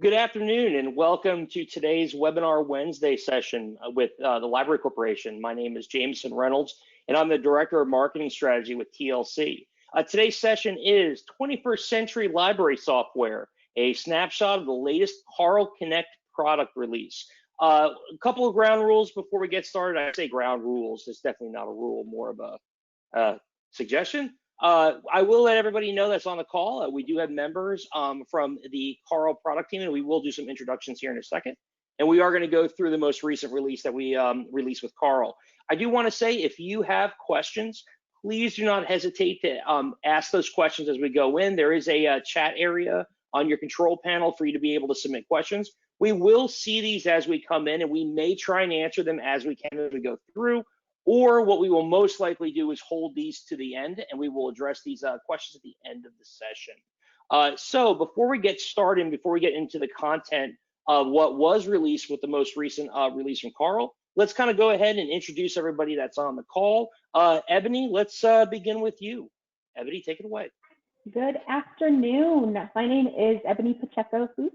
Good afternoon and welcome to today's Webinar Wednesday session with the Library Corporation. My name is Jamison Reynolds and I'm the Director of Marketing Strategy with TLC. Today's session is 21st Century Library Software, a snapshot of the latest CARLConnect product release. A couple of ground rules before we get started. I say ground rules, it's definitely not a rule, more of a suggestion. I will let everybody know that's on the call. We do have members from the CARL product team, and we will do some introductions here in a second. And we are going to go through the most recent release that we released with CARL. I do want to say, if you have questions, please do not hesitate to ask those questions as we go in. There is a chat area on your control panel for you to be able to submit questions. We will see these as we come in, and we may try and answer them as we can as we go through. Or what we will most likely do is hold these to the end, and we will address these questions at the end of the session. So before we get started, before we get into the content of what was released with the most recent release from CARL, let's kind of go ahead and introduce everybody that's on the call. Ebony, let's begin with you. Ebony, take it away. Good afternoon. My name is Ebony Pacheco-Hoos.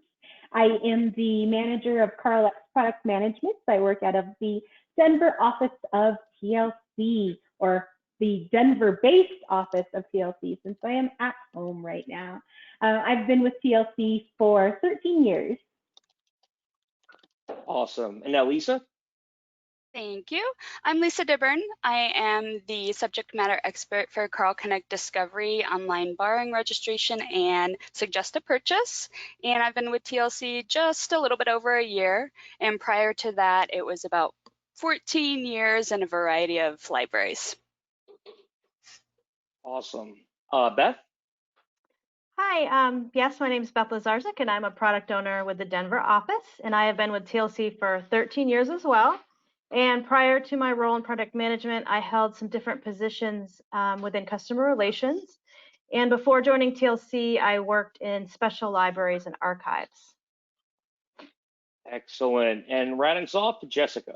I am the manager of CARL Product Management. I work out of the Denver office of TLC, or the Denver-based office of TLC, since I am at home right now. I've been with TLC for 13 years. Awesome. And now Lisa? Thank you. I'm Lisa Dibbern. I am the subject matter expert for CARLConnect Discovery, online borrowing registration, and suggest a purchase. And I've been with TLC just a little bit over a year. And prior to that, it was about 14 years in a variety of libraries. Awesome. Beth? Hi, yes, my name is Beth Lazarczyk, and I'm a product owner with the Denver office, and I have been with TLC for 13 years as well. And prior to my role in product management, I held some different positions within customer relations. And before joining TLC, I worked in special libraries and archives. Excellent. And rounding us off, Jessica.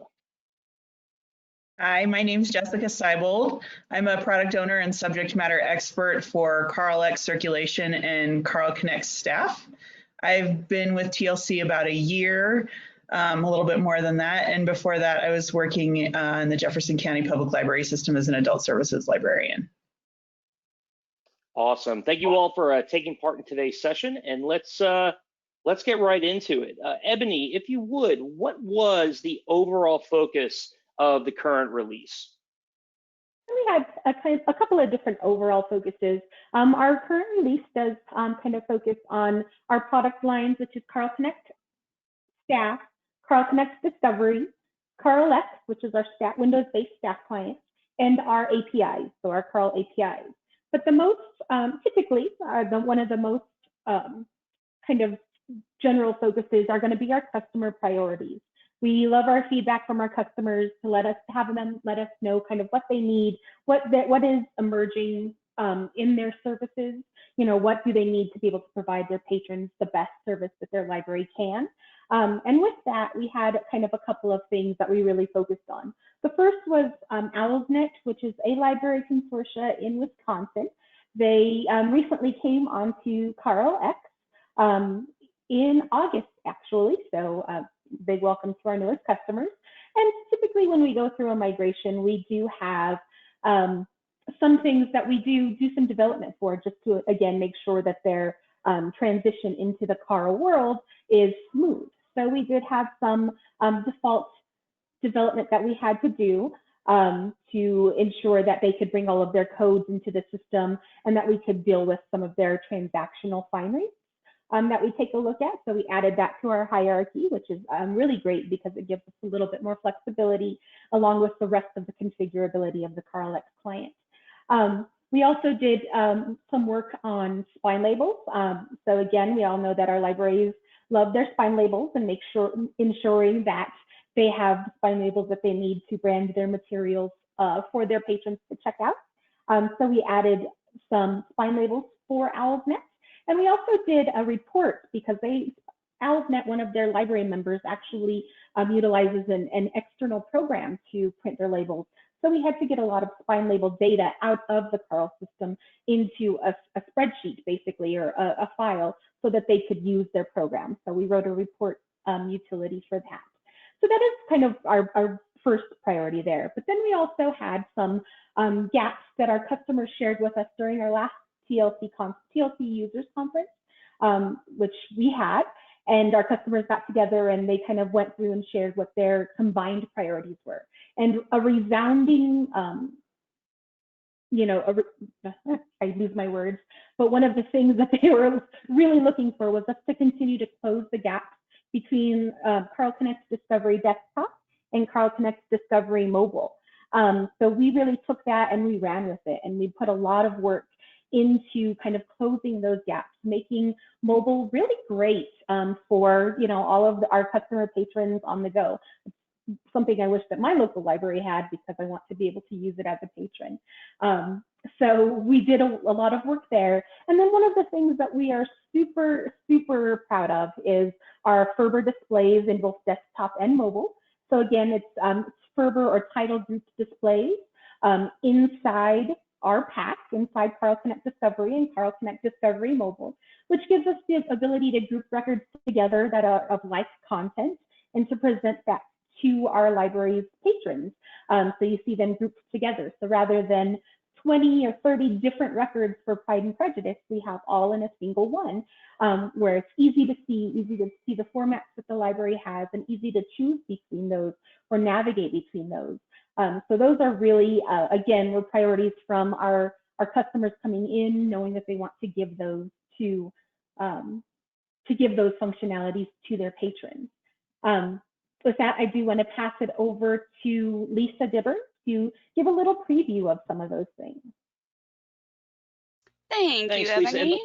Hi, my name is Jessica Seybold. I'm a product owner and subject matter expert for CARLX Circulation and CARLConnect Staff. I've been with TLC about a year, a little bit more than that. And before that, I was working in the Jefferson County Public Library System as an adult services librarian. Awesome. Thank you all for taking part in today's session. And let's get right into it. Ebony, if you would, what was the overall focus of the current release? We had a couple of different overall focuses. Our current release does kind of focus on our product lines, which is CARLConnect Staff, CARLConnect Discovery, CARLX, which is our Windows-based staff client, and our APIs, so our CARL APIs. But the most, typically, one of the most kind of general focuses are going to be our customer priorities. We love our feedback from our customers to let us know kind of what they need, what is emerging in their services, what do they need to be able to provide their patrons the best service that their library can. And with that, we had kind of a couple of things that we really focused on. The first was Authorizenet, which is a library consortia in Wisconsin. They recently came onto CARLX in August, actually, so big welcome to our newest customers. And typically when we go through a migration, we do have some things that we do some development for, just to, again, make sure that their transition into the CARL world is smooth. So we did have some default development that we had to do to ensure that they could bring all of their codes into the system and that we could deal with some of their transactional fine rates that we take a look at. So we added that to our hierarchy, which is really great because it gives us a little bit more flexibility along with the rest of the configurability of the CARLX client. We also did some work on spine labels. So again, we all know that our libraries love their spine labels and ensuring that they have the spine labels that they need to brand their materials for their patrons to check out. So we added some spine labels for Authorizenet. And we also did a report because Authorizenet, one of their library members, actually utilizes an external program to print their labels. So we had to get a lot of spine label data out of the CARL system into a spreadsheet, basically, or a file, so so that they could use their program. So we wrote a report utility for that. So that is kind of our first priority there. But then we also had some gaps that our customers shared with us during our last TLC users conference, which we had. And our customers got together and they kind of went through and shared what their combined priorities were. And a resounding, I lose my words, but one of the things that they were really looking for was us to continue to close the gaps between CARLConnect Discovery Desktop and CARLConnect Discovery Mobile. So we really took that and we ran with it, and we put a lot of work into kind of closing those gaps, making mobile really great for all of our customer patrons on the go. It's something I wish that my local library had, because I want to be able to use it as a patron. So we did a lot of work there. And then one of the things that we are super, super proud of is our FRBR displays in both desktop and mobile. So again, it's FRBR or title group displays inside our pack, inside CARLConnect Discovery and CARLConnect Discovery Mobile, which gives us the ability to group records together that are of like content and to present that to our library's patrons. So you see them grouped together. So rather than 20 or 30 different records for Pride and Prejudice, we have all in a single one, where it's easy to see the formats that the library has, and easy to choose between those or navigate between those. So those are really, again, were priorities from our customers coming in, knowing that they want to give those to give those functionalities to their patrons. With that, I do want to pass it over to Lisa Dibbern to give a little preview of some of those things. Thanks, you, Ebony.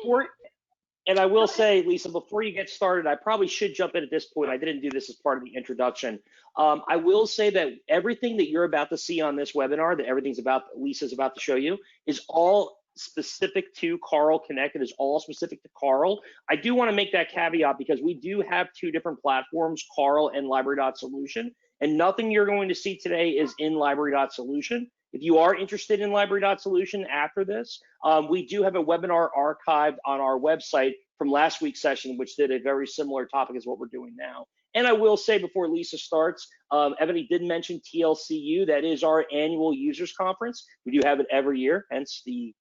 And I will say, Lisa, before you get started, I probably should jump in at this point. I didn't do this as part of the introduction. I will say that everything that you're about to see on this webinar, that Lisa's about to show you, is all specific to CARLConnect. It is all specific to CARL. I do want to make that caveat because we do have two different platforms, CARL and Library.Solution, and nothing you're going to see today is in Library.Solution. If you are interested in Library.Solution after this, we do have a webinar archived on our website from last week's session, which did a very similar topic as what we're doing now. And I will say before Lisa starts, Ebony did mention TLCU. That is our annual users conference. We do have it every year, hence the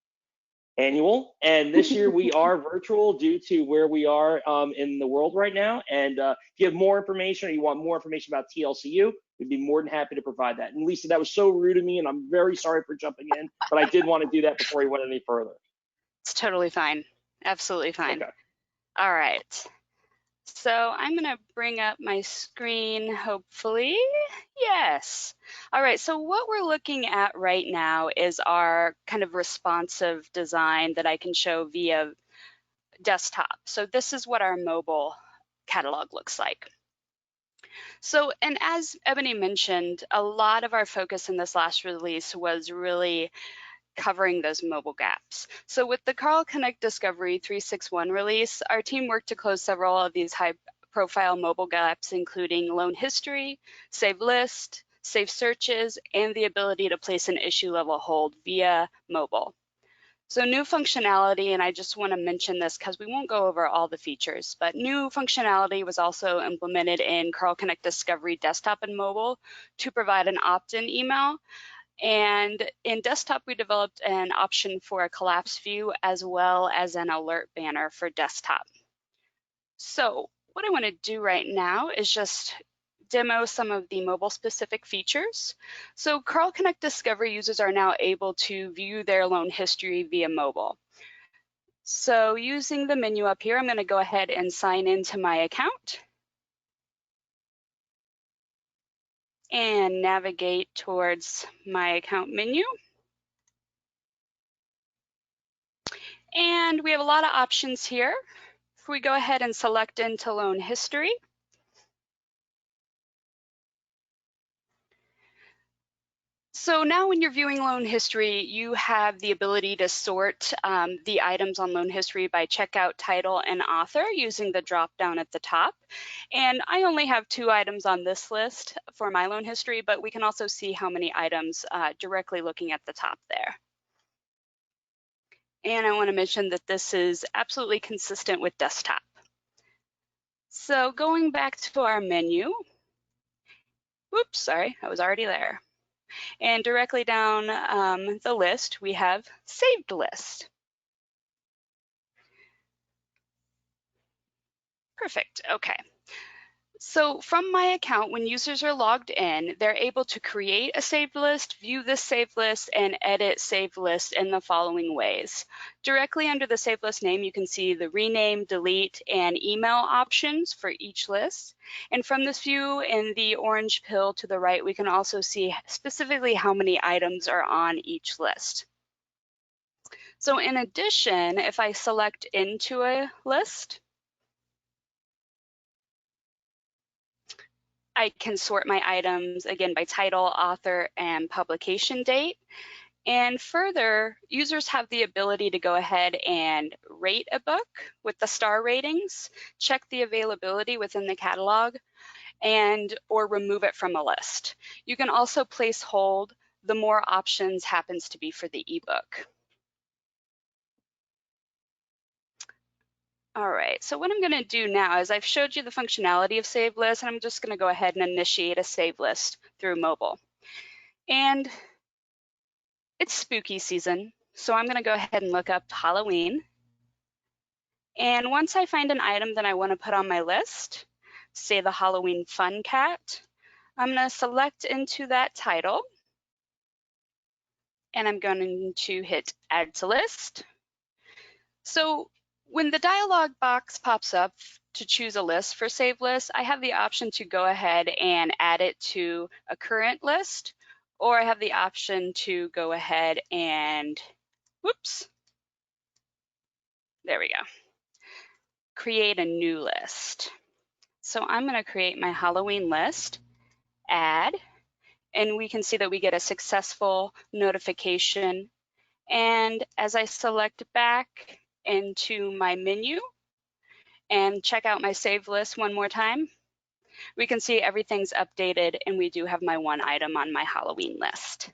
annual. And this year we are virtual due to where we are in the world right now. And if you have more information or you want more information about TLCU, we'd be more than happy to provide that. And Lisa, that was so rude of me, and I'm very sorry for jumping in, but I did want to do that before we went any further. It's totally fine. Absolutely fine. Okay. All right. So I'm going to bring up my screen, hopefully. Yes. All right. So what we're looking at right now is our kind of responsive design that I can show via desktop. So this is what our mobile catalog looks like. So, and as Ebony mentioned, a lot of our focus in this last release was really covering those mobile gaps. So with the CARLConnect Discovery 3.6.1 release, our team worked to close several of these high-profile mobile gaps, including loan history, save list, save searches, and the ability to place an issue-level hold via mobile. So new functionality, and I just want to mention this because we won't go over all the features, but new functionality was also implemented in CARLConnect Discovery Desktop and Mobile to provide an opt-in email. And in desktop, we developed an option for a collapse view as well as an alert banner for desktop. So what I want to do right now is just demo some of the mobile specific features. So CARLConnect Discovery users are now able to view their loan history via mobile. So using the menu up here, I'm going to go ahead and sign into my account and navigate towards my account menu. And we have a lot of options here. If we go ahead and select into loan history, so now when you're viewing loan history, you have the ability to sort the items on loan history by checkout, title, and author using the drop down at the top. And I only have 2 items on this list for my loan history, but we can also see how many items directly looking at the top there. And I want to mention that this is absolutely consistent with desktop. So going back to our menu, whoops, sorry, I was already there. And directly down the list, we have saved list. Perfect, okay. So from my account, when users are logged in, they're able to create a saved list, view this saved list, and edit saved list in the following ways. Directly under the saved list name, you can see the rename, delete, and email options for each list. And from this view in the orange pill to the right, we can also see specifically how many items are on each list. So in addition, if I select into a list, I can sort my items, again, by title, author, and publication date. And further, users have the ability to go ahead and rate a book with the star ratings, check the availability within the catalog, or remove it from a list. You can also place hold the more options happens to be for the ebook. All right, so what I'm going to do now is I've showed you the functionality of save list, and I'm just going to go ahead and initiate a save list through mobile. And it's spooky season, so I'm going to go ahead and look up Halloween. And once I find an item that I want to put on my list, say the Halloween Fun Cat, I'm going to select into that title, and I'm going to hit Add to List. So when the dialog box pops up to choose a list for Save List, I have the option to go ahead and add it to a current list, or I have the option to go ahead and, whoops, there we go, create a new list. So I'm going to create my Halloween list, add, and we can see that we get a successful notification. And as I select back into my menu and check out my save list one more time, we can see everything's updated and we do have my one item on my Halloween list.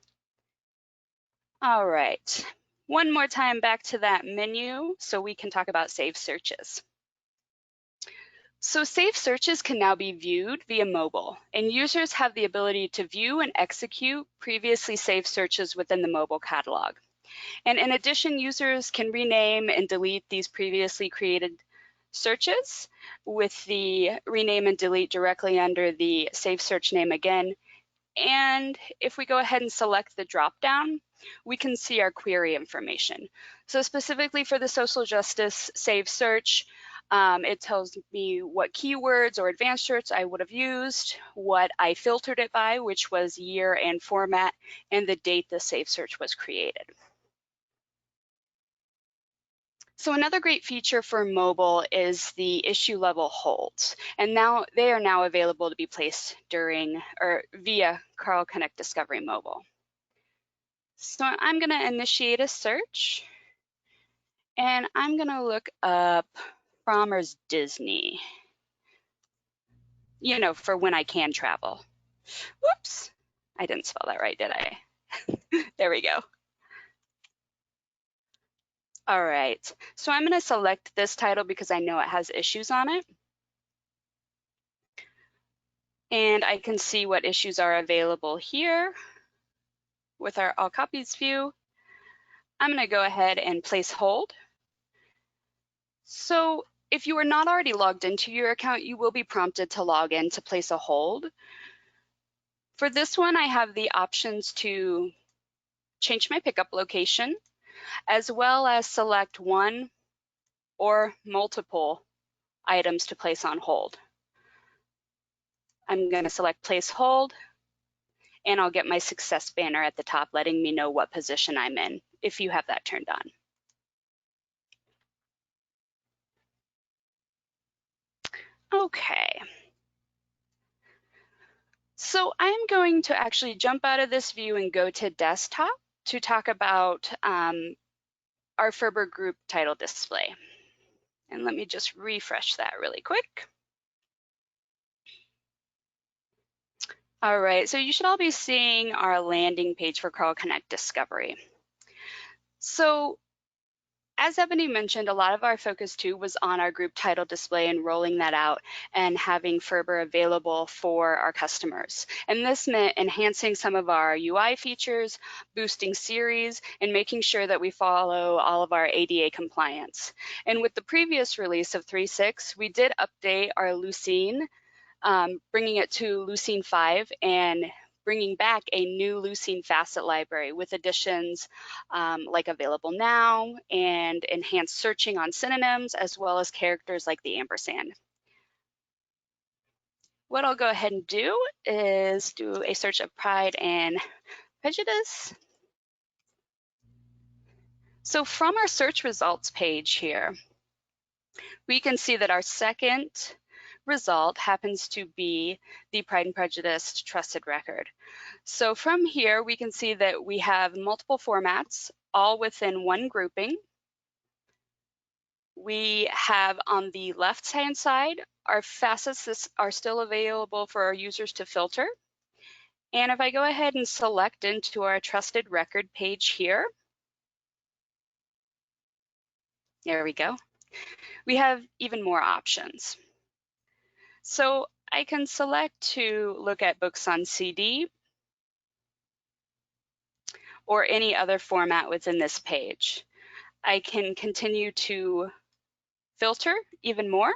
All right, one more time back to that menu so we can talk about save searches. So save searches can now be viewed via mobile, and users have the ability to view and execute previously saved searches within the mobile catalog. And in addition, users can rename and delete these previously created searches with the rename and delete directly under the save search name again. And if we go ahead and select the dropdown, we can see our query information. So specifically for the social justice save search, it tells me what keywords or advanced search I would have used, what I filtered it by, which was year and format, and the date the save search was created. So another great feature for mobile is the issue level holds, and now they are now available to be placed during or via CARLConnect Discovery Mobile. So I'm going to initiate a search, and I'm going to look up Frommer's Disney, you know, for when I can travel. Whoops, I didn't spell that right, did I? There we go. All right, so I'm going to select this title because I know it has issues on it. And I can see what issues are available here with our all copies view. I'm going to go ahead and place hold. So if you are not already logged into your account, you will be prompted to log in to place a hold. For this one, I have the options to change my pickup location, as well as select one or multiple items to place on hold. I'm going to select place hold, and I'll get my success banner at the top letting me know what position I'm in if you have that turned on. Okay. So I'm going to actually jump out of this view and go to desktop to talk about our Ferber group title display. And let me just refresh that really quick. All right, so you should all be seeing our landing page for CARLConnect Discovery. So as Ebony mentioned, a lot of our focus too was on our group title display and rolling that out and having FRBR available for our customers. And this meant enhancing some of our UI features, boosting series, and making sure that we follow all of our ADA compliance. And with the previous release of 3.6, we did update our Lucene, bringing it to Lucene 5 and bringing back a new Lucene facet library with additions like Available Now and enhanced searching on synonyms, as well as characters like the ampersand. What I'll go ahead and do is do a search of Pride and Prejudice. So from our search results page here, we can see that our second result happens to be the Pride and Prejudice trusted record. So from here, we can see that we have multiple formats, all within one grouping. We have on the left-hand side, our facets are still available for our users to filter. And if I go ahead and select into our trusted record page here, there we go, we have even more options. So I can select to look at books on CD or any other format within this page. I can continue to filter even more.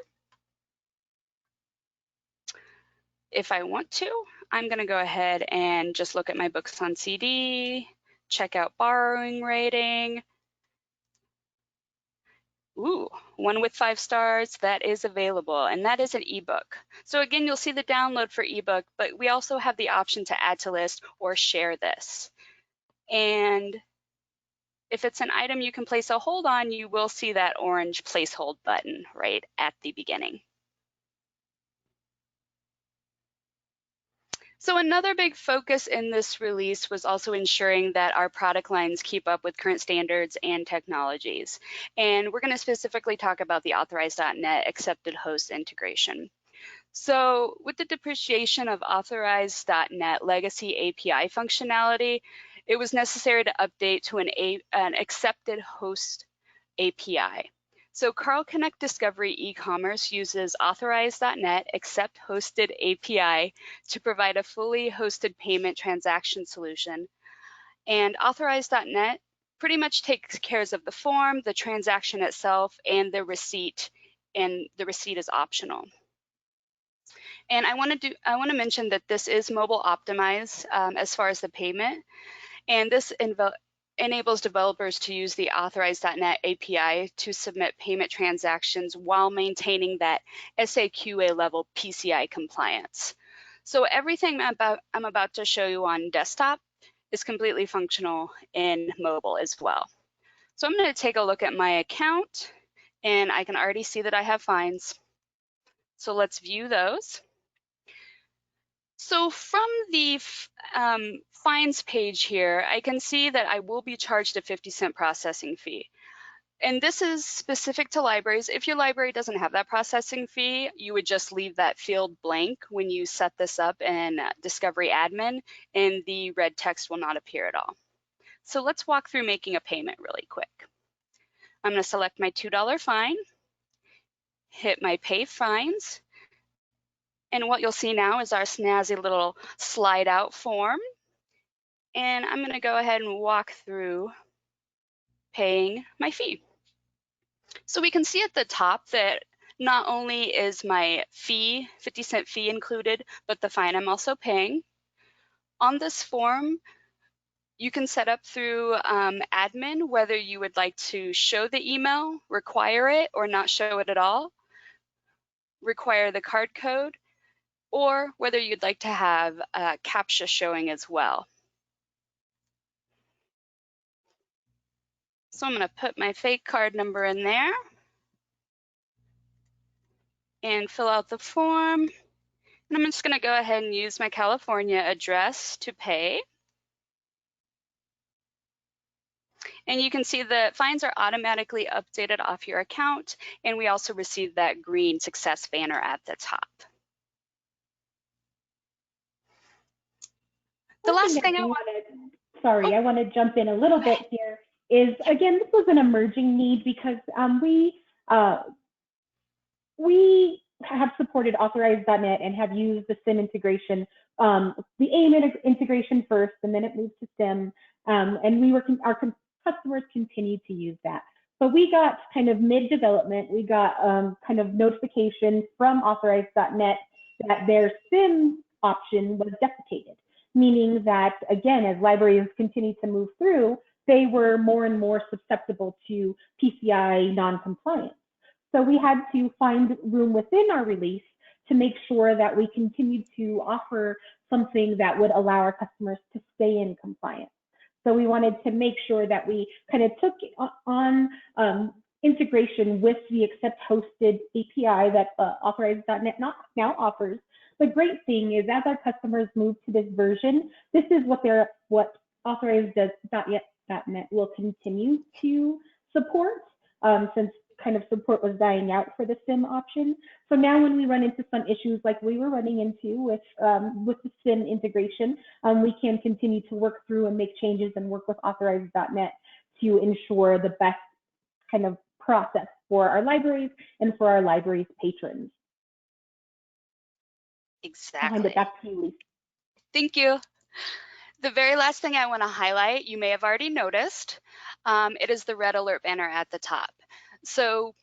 If I want to, I'm going to go ahead and just look at my books on CD, check out borrowing rating. Ooh, one with 5 stars, that is available, and that is an ebook. So again, you'll see the download for ebook, but we also have the option to add to list or share this. And if it's an item you can place a hold on, you will see that orange place hold button right at the beginning. So another big focus in this release was also ensuring that our product lines keep up with current standards and technologies. And we're going to specifically talk about the Authorizenet AcceptHosted integration. So with the depreciation of Authorizenet legacy API functionality, it was necessary to update to an AcceptHosted API. So CARLConnect Discovery e-commerce uses Authorizenet AcceptHosted API to provide a fully hosted payment transaction solution. And Authorizenet pretty much takes care of the form, the transaction itself, and the receipt is optional. And I want to mention that this is mobile optimized as far as the payment, and this enables developers to use the Authorizenet API to submit payment transactions while maintaining that SAQA level PCI compliance. So everything I'm about to show you on desktop is completely functional in mobile as well. So I'm going to take a look at my account, and I can already see that I have fines. So let's view those. So from the fines page here, I can see that I will be charged a 50-cent processing fee. And this is specific to libraries. If your library doesn't have that processing fee, you would just leave that field blank when you set this up in Discovery Admin, and the red text will not appear at all. So let's walk through making a payment really quick. I'm going to select my $2 fine, hit my Pay Fines, and what you'll see now is our snazzy little slide out form. And I'm going to go ahead and walk through paying my fee. So we can see at the top that not only is my fee, 50-cent fee included, but the fine I'm also paying. On this form, you can set up through admin whether you would like to show the email, require it, or not show it at all, require the card code, or whether you'd like to have a CAPTCHA showing as well. So I'm going to put my fake card number in there and fill out the form. And I'm just going to go ahead and use my California address to pay. And you can see the fines are automatically updated off your account, and we also receive that green success banner at the top. The last thing I wanted, I want to jump in a little bit here. is, again, this was an emerging need because we have supported Authorizenet and have used the SIM integration, the AIM integration first, and then it moved to SIM, and our customers continued to use that. But we got kind of mid-development, we got kind of notification from Authorizenet that their SIM option was deprecated, meaning that, again, as libraries continued to move through, they were more and more susceptible to PCI non-compliance. So we had to find room within our release to make sure that we continued to offer something that would allow our customers to stay in compliance. So we wanted to make sure that we kind of took on integration with the AcceptHosted API that Authorizenet now offers. The great thing is, as our customers move to this version, this is what Authorizenet will continue to support, since kind of support was dying out for the SIM option. So now when we run into some issues like we were running into with the SIM integration, we can continue to work through and make changes and work with Authorize.net to ensure the best kind of process for our libraries and for our libraries' patrons. Exactly. I'll hand it back to you, Lisa. Thank you. The very last thing I want to highlight, you may have already noticed, it is the red alert banner at the top. So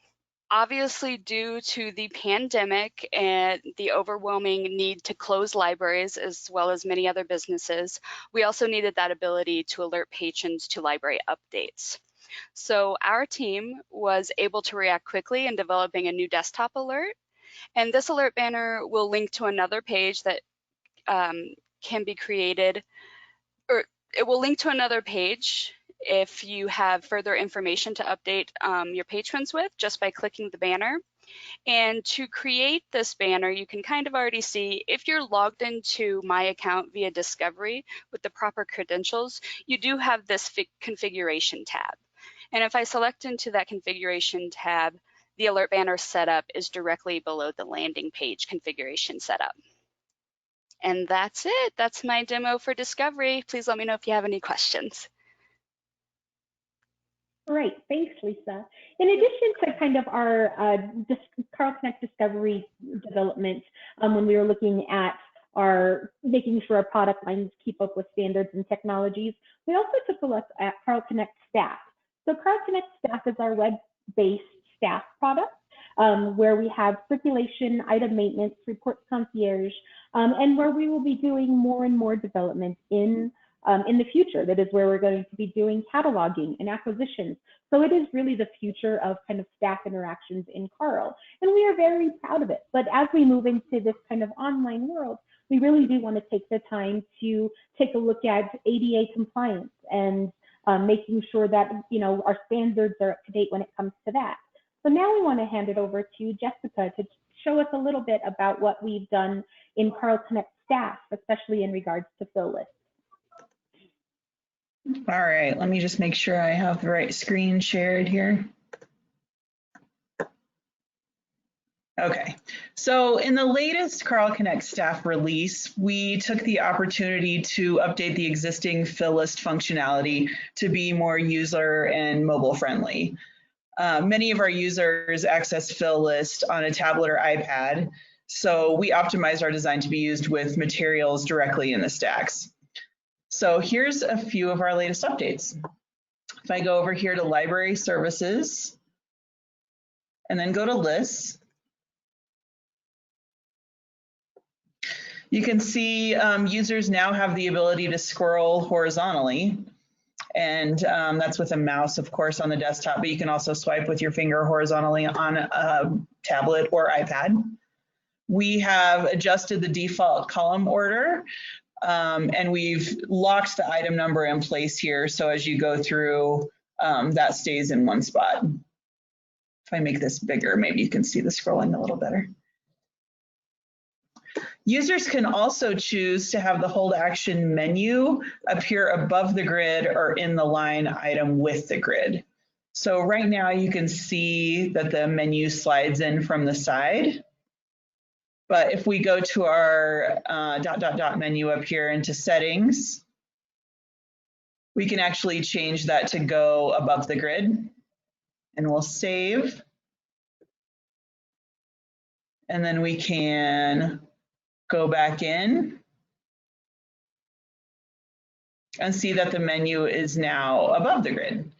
obviously, due to the pandemic and the overwhelming need to close libraries as well as many other businesses, we also needed that ability to alert patrons to library updates. So our team was able to react quickly in developing a new desktop alert. And this alert banner will link to another page that can be created, or it will link to another page if you have further information to update your patrons with, just by clicking the banner. And to create this banner, you can kind of already see, if you're logged into my account via Discovery with the proper credentials, you do have this configuration tab. And if I select into that configuration tab, the alert banner setup is directly below the landing page configuration setup. And that's it. That's my demo for Discovery. Please let me know if you have any questions. Great, thanks, Lisa. In addition to kind of our CARLConnect Discovery development, when we were looking at making sure our product lines keep up with standards and technologies, we also took a look at CARLConnect Staff. So CARLConnect Staff is our web-based staff product, where we have circulation, item maintenance, report concierge, and where we will be doing more and more development in the future. That is where we're going to be doing cataloging and acquisitions. So it is really the future of kind of staff interactions in CARL, and we are very proud of it. But as we move into this kind of online world, we really do want to take the time to take a look at ADA compliance and making sure that our standards are up to date when it comes to that. So now we want to hand it over to Jessica to show us a little bit about what we've done in CARLConnect Staff, especially in regards to fill lists. All right, let me just make sure I have the right screen shared here. Okay, so in the latest CARLConnect Staff release, we took the opportunity to update the existing fill list functionality to be more user and mobile friendly. Many of our users access fill list on a tablet or iPad, so we optimized our design to be used with materials directly in the stacks. So here's a few of our latest updates. If I go over here to Library Services, and then go to Lists, you can see users now have the ability to scroll horizontally, and that's with a mouse, of course, on the desktop, but you can also swipe with your finger horizontally on a tablet or iPad. We have adjusted the default column order, and we've locked the item number in place here, so as you go through, that stays in one spot. If I make this bigger, maybe you can see the scrolling a little better. Users can also choose to have the hold action menu appear above the grid or in the line item with the grid. So right now you can see that the menu slides in from the side. But if we go to our ... menu up here into settings, we can actually change that to go above the grid, and we'll save. And then we can go back in and see that the menu is now above the grid.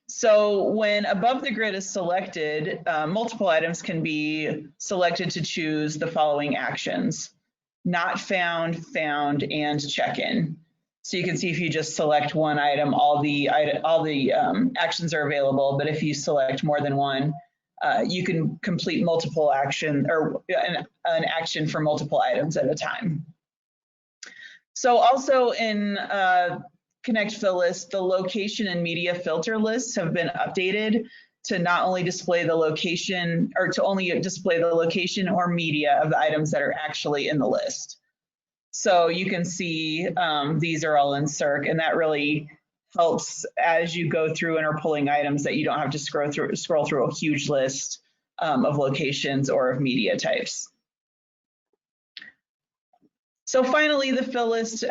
So when above the grid is selected, multiple items can be selected to choose the following actions: not found, found, and check-in. So you can see if you just select one item, all the actions are available. But if you select more than one, you can complete multiple action or an action for multiple items at a time. So also in Connect Fill List, the location and media filter lists have been updated to not only display the location, or to only display the location or media of the items that are actually in the list. So you can see these are all in circ, and that really helps as you go through and are pulling items that you don't have to scroll through a huge list of locations or of media types. So finally, the fill list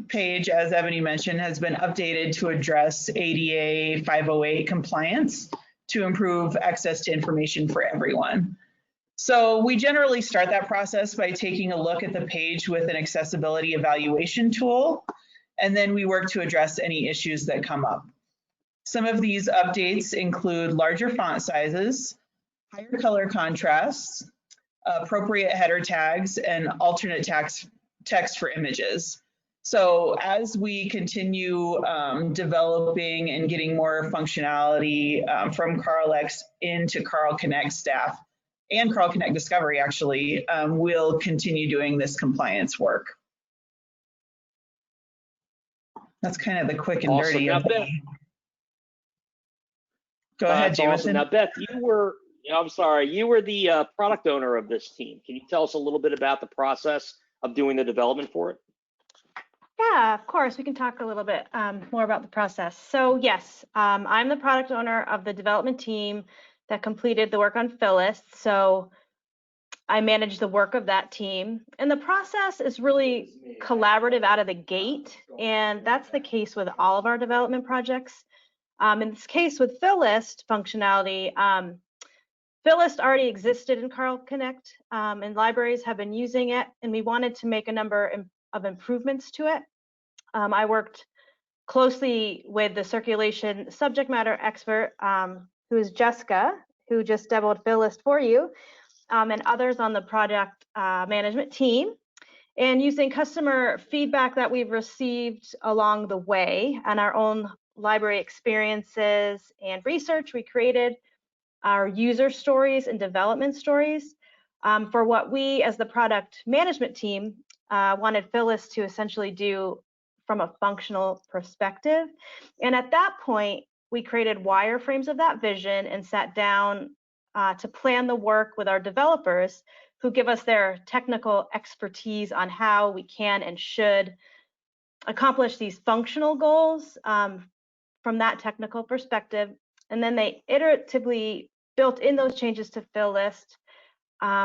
page, as Ebony mentioned, has been updated to address ADA 508 compliance to improve access to information for everyone. So we generally start that process by taking a look at the page with an accessibility evaluation tool, and then we work to address any issues that come up. Some of these updates include larger font sizes, higher color contrasts, appropriate header tags, and alternate text for images. So as we continue developing and getting more functionality from CARLX into CARLConnect Staff and CARLConnect Discovery, actually, we'll continue doing this compliance work. That's kind of the quick and dirty. Now, Beth, go ahead, Jamison. Awesome. Now, Beth, you were the product owner of this team. Can you tell us a little bit about the process of doing the development for it? Yeah, of course. We can talk a little bit more about the process. So yes, I'm the product owner of the development team that completed the work on Fill List. So I manage the work of that team. And the process is really collaborative out of the gate. And that's the case with all of our development projects. In this case with Fill List functionality, Fill List already existed in CARLConnect, and libraries have been using it, and we wanted to make a number of improvements to it. I worked closely with the circulation subject matter expert, who is Jessica, who just demoed Fill List for you, and others on the project management team. And using customer feedback that we've received along the way and our own library experiences and research, we created our user stories and development stories for what we as the product management team wanted Fill List to essentially do from a functional perspective. And at that point, we created wireframes of that vision and sat down to plan the work with our developers, who give us their technical expertise on how we can and should accomplish these functional goals from that technical perspective. And then they iteratively built in those changes to Fill List.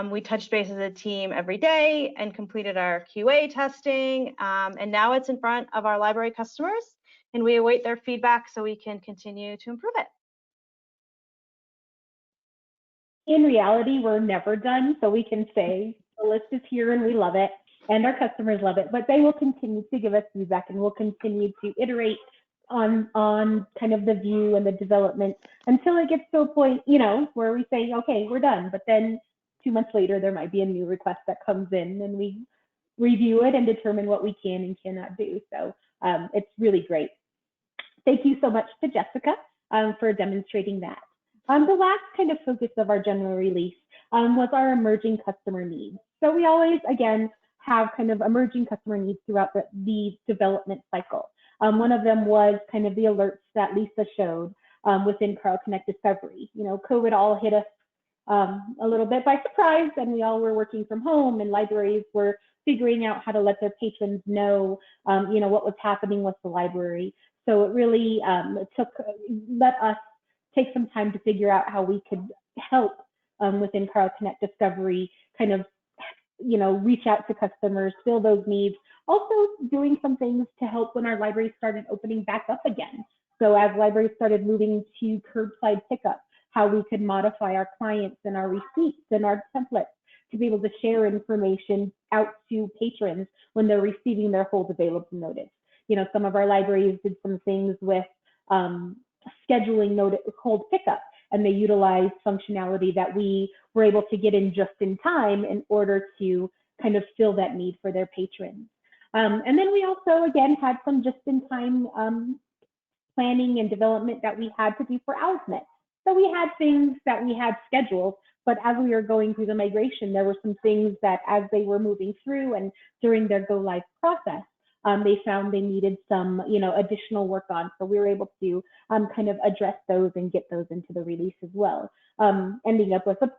We touched base as a team every day and completed our QA testing. And now it's in front of our library customers, and we await their feedback so we can continue to improve it. In reality, we're never done, so we can say the list is here and we love it, and our customers love it, but they will continue to give us feedback, and we'll continue to iterate on kind of the view and the development until it gets to a point, where we say, okay, we're done. But then 2 months later, there might be a new request that comes in, and we review it and determine what we can and cannot do. So it's really great. Thank you so much to Jessica for demonstrating that. The last kind of focus of our general release was our emerging customer needs. So we always, again, have kind of emerging customer needs throughout the development cycle. One of them was kind of the alerts that Lisa showed within CARLConnect Discovery. COVID all hit us a little bit by surprise, and we all were working from home, and libraries were figuring out how to let their patrons know, what was happening with the library. So it really let us take some time to figure out how we could help within CARLConnect Discovery, kind of, reach out to customers, fill those needs also doing some things to help when our libraries started opening back up again. So as libraries started moving to curbside pickup, how we could modify our clients and our receipts and our templates to be able to share information out to patrons when they're receiving their hold available notice. You know, some of our libraries did some things with scheduling notice hold pickup, and they utilized functionality that we were able to get in just in time in order to kind of fill that need for their patrons. And then we also, again, had some just in time planning and development that we had to do for Authorizenet. So we had things that we had scheduled, but as we were going through the migration, there were some things that as they were moving through and during their go live process, they found they needed some, additional work on. So we were able to kind of address those and get those into the release as well, ending up with a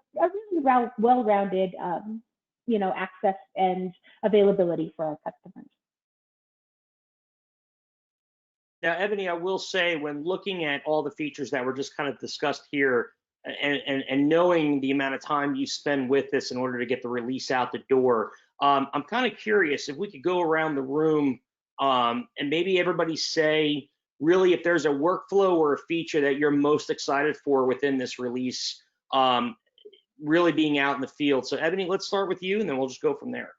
really well-rounded, access and availability for our customers. Now, Ebony, I will say, when looking at all the features that were just kind of discussed here, and knowing the amount of time you spend with this in order to get the release out the door, I'm kind of curious if we could go around the room and maybe everybody say, really, if there's a workflow or a feature that you're most excited for within this release, really being out in the field. So, Ebony, let's start with you, and then we'll just go from there.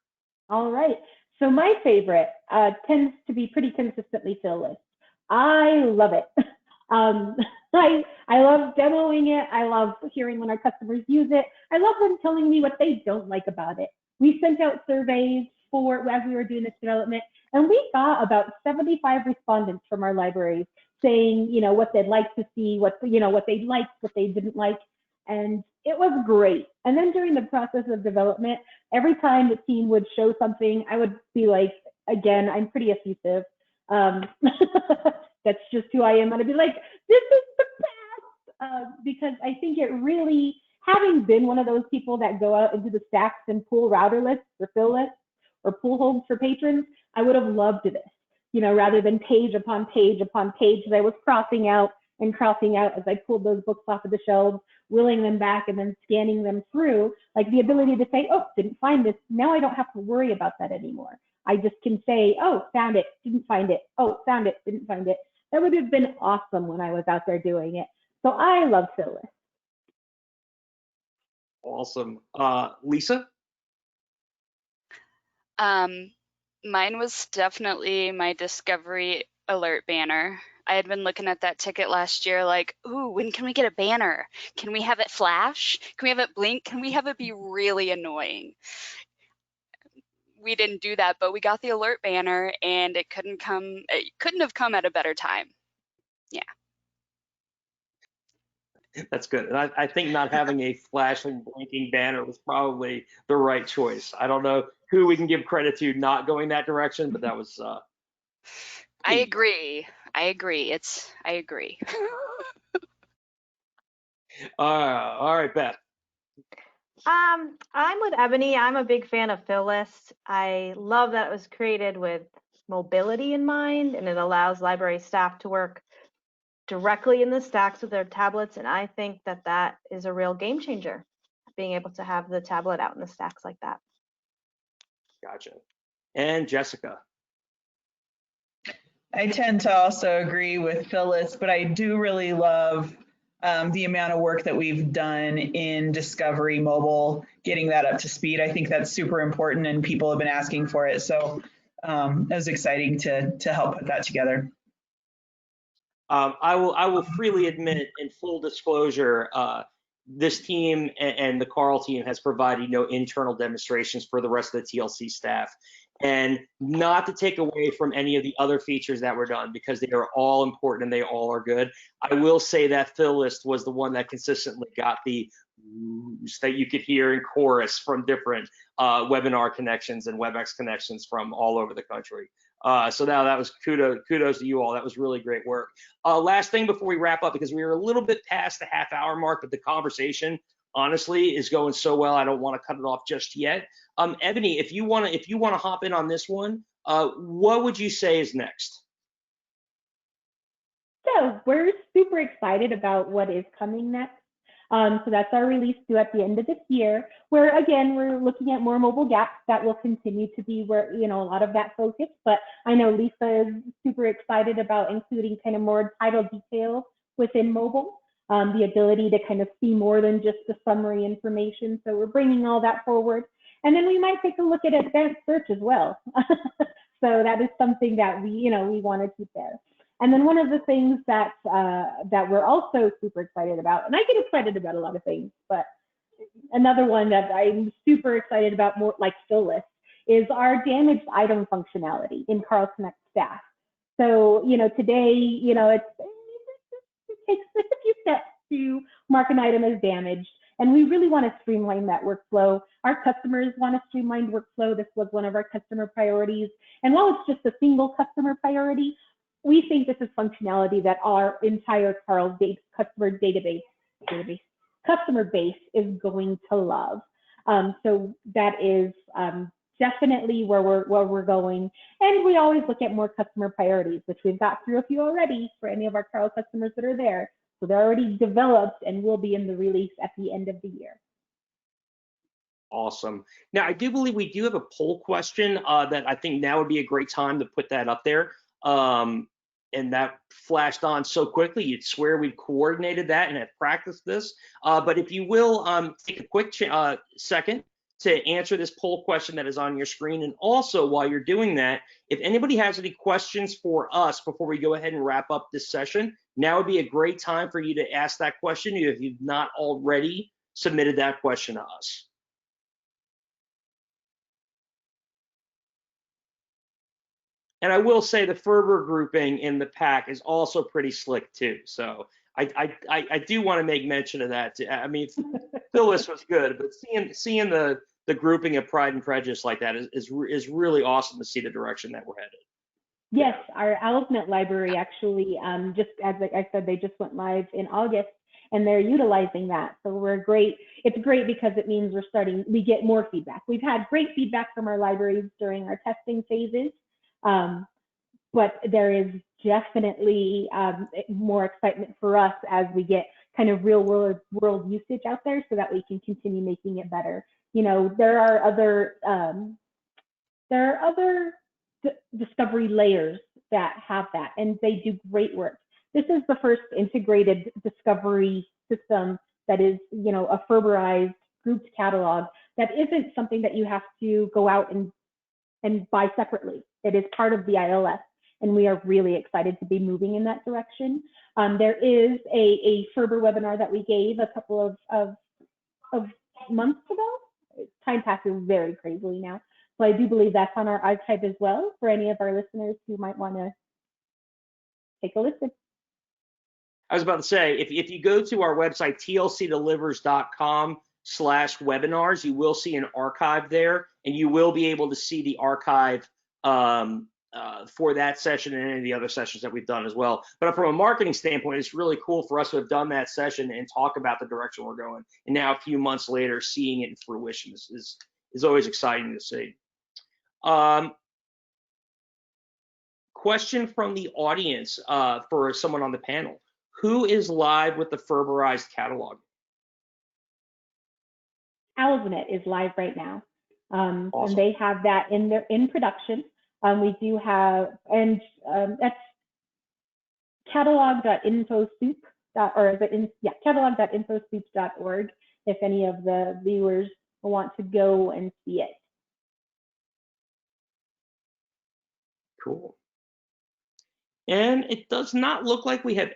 All right. So my favorite tends to be pretty consistently fill list. I love it. I love demoing it. I love hearing when our customers use it. I love them telling me what they don't like about it. We sent out surveys as we were doing this development, and we got about 75 respondents from our libraries saying, what they'd like to see, what they liked, what they didn't like, and it was great. And then during the process of development, every time the team would show something, I would be like, again, I'm pretty effusive. That's just who I am. And I'd be like, this is the best, because I think it really, having been one of those people that go out into the stacks and pull router lists or fill lists or pull holds for patrons, I would have loved this, rather than page upon page upon page that I was crossing out as I pulled those books off of the shelves, wheeling them back and then scanning them through. Like the ability to say, oh, didn't find this. Now I don't have to worry about that anymore. I just can say, oh, found it, didn't find it. Oh, found it, didn't find it. That would have been awesome when I was out there doing it. So I love fill lists. Awesome. Lisa? Mine was definitely my discovery alert banner. I had been looking at that ticket last year like, ooh, when can we get a banner? Can we have it flash? Can we have it blink? Can we have it be really annoying? We didn't do that, but we got the alert banner, and it couldn't have come at a better time. Yeah. That's good. And I think not having a flashing, blinking banner was probably the right choice. I don't know who we can give credit to not going that direction, but that was. I agree. I agree. All right, Beth. I'm with Ebony. I'm a big fan of fill lists. I love that it was created with mobility in mind, and it allows library staff to work directly in the stacks with their tablets. And I think that is a real game changer, being able to have the tablet out in the stacks like that. Gotcha. And Jessica? I tend to also agree with Phyllis, but I do really love the amount of work that we've done in Discovery Mobile, getting that up to speed. I think that's super important, and people have been asking for it. So it was exciting to help put that together. I will freely admit, in full disclosure, this team and the Carl team has provided no internal demonstrations for the rest of the TLC staff. And not to take away from any of the other features that were done, because they are all important and they all are good. I will say that fill list was the one that consistently got the that you could hear in chorus from different webinar connections and WebEx connections from all over the country. So now that was kudos to you all. That was really great work. Last thing before we wrap up, because we were a little bit past the half-hour mark, but the conversation honestly is going so well, I don't want to cut it off just yet. Ebony, if you want to hop in on this one, what would you say is next? So we're super excited about what is coming next. So that's our release due at the end of this year, where again, we're looking at more mobile gaps that will continue to be where, a lot of that focus. But I know Lisa is super excited about including kind of more title detail within mobile, the ability to kind of see more than just the summary information. So we're bringing all that forward. And then we might take a look at advanced search as well. So that is something that we want to keep there. And then one of the things that we're also super excited about, and I get excited about a lot of things, but another one that I'm super excited about, more like Phyllis, is our damaged item functionality in CARLConnect Staff. So, today, it takes a few steps to mark an item as damaged, and we really want to streamline that workflow. Our customers want a streamlined workflow. This was one of our customer priorities. And while it's just a single customer priority, we think this is functionality that our entire customer base is going to love. So that is definitely where we're going. And we always look at more customer priorities, which we've got through a few already for any of our Carl customers that are there. So they're already developed and will be in the release at the end of the year. Awesome. Now, I do believe we do have a poll question that I think now would be a great time to put that up there. And that flashed on so quickly, you'd swear we'd coordinated that and have practiced this. But if you will take a quick second to answer this poll question that is on your screen. And also, while you're doing that, if anybody has any questions for us before we go ahead and wrap up this session, now would be a great time for you to ask that question if you've not already submitted that question to us. And I will say the FRBR grouping in the pack is also pretty slick too. So I do want to make mention of that too. I mean, Phyllis was good, but seeing the grouping of Pride and Prejudice like that is really awesome to see the direction that we're headed. Yes, our AcceptHosted library actually, just as I said, they just went live in August, and they're utilizing that. So it's great because it means we get more feedback. We've had great feedback from our libraries during our testing phases. But there is definitely more excitement for us as we get kind of real world usage out there so that we can continue making it better. There are other discovery layers that have that, and they do great work. This is the first integrated discovery system that is, a FRBRized grouped catalog that isn't something that you have to go out and buy separately. It is part of the ILS, and we are really excited to be moving in that direction. There is a FRBR webinar that we gave a couple of months ago. Time passes very crazily now. So I do believe that's on our archive as well for any of our listeners who might want to take a listen. I was about to say, if you go to our website, tlcdelivers.com/webinars, you will see an archive there, and you will be able to see the archive for that session and any of the other sessions that we've done as well. But from a marketing standpoint, it's really cool for us to have done that session and talk about the direction we're going. And now a few months later, seeing it in fruition is always exciting to see. Question from the audience for someone on the panel. Who is live with the FRBRized catalog? Authorizenet is live right now. Awesome. And they have that in production. We do have, and that's catalog.infosoup.org if any of the viewers want to go and see it. Cool. And it does not look like we have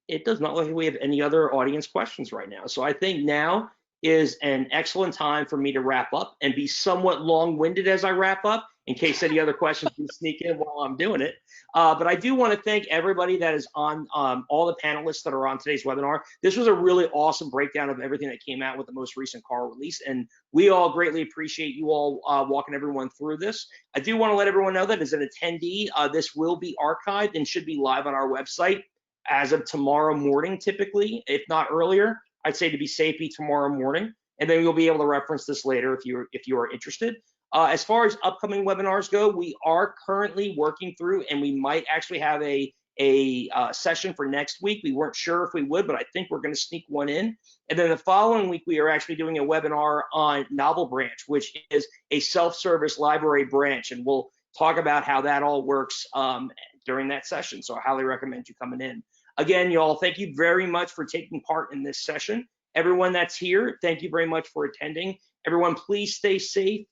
any other audience questions right now. So I think now is an excellent time for me to wrap up and be somewhat long-winded as I wrap up, in case any other questions can sneak in while I'm doing it. But I do want to thank everybody that is on, all the panelists that are on today's webinar. This was a really awesome breakdown of everything that came out with the most recent CARL release, and we all greatly appreciate you all walking everyone through this. I do want to let everyone know that as an attendee, this will be archived and should be live on our website as of tomorrow morning, typically, if not earlier. I'd say to be safe, be tomorrow morning, and then you'll be able to reference this later if you are interested. As far as upcoming webinars go, we are currently working through, and we might actually have a a session for next week. We weren't sure if we would, but I think we're going to sneak one in. And then the following week, we are actually doing a webinar on Novel Branch, which is a self-service library branch. And we'll talk about how that all works during that session. So I highly recommend you coming in. Again, y'all, thank you very much for taking part in this session. Everyone that's here, thank you very much for attending. Everyone, please stay safe,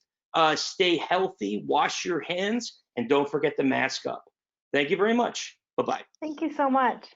stay healthy, wash your hands, and don't forget to mask up. Thank you very much. Bye-bye. Thank you so much.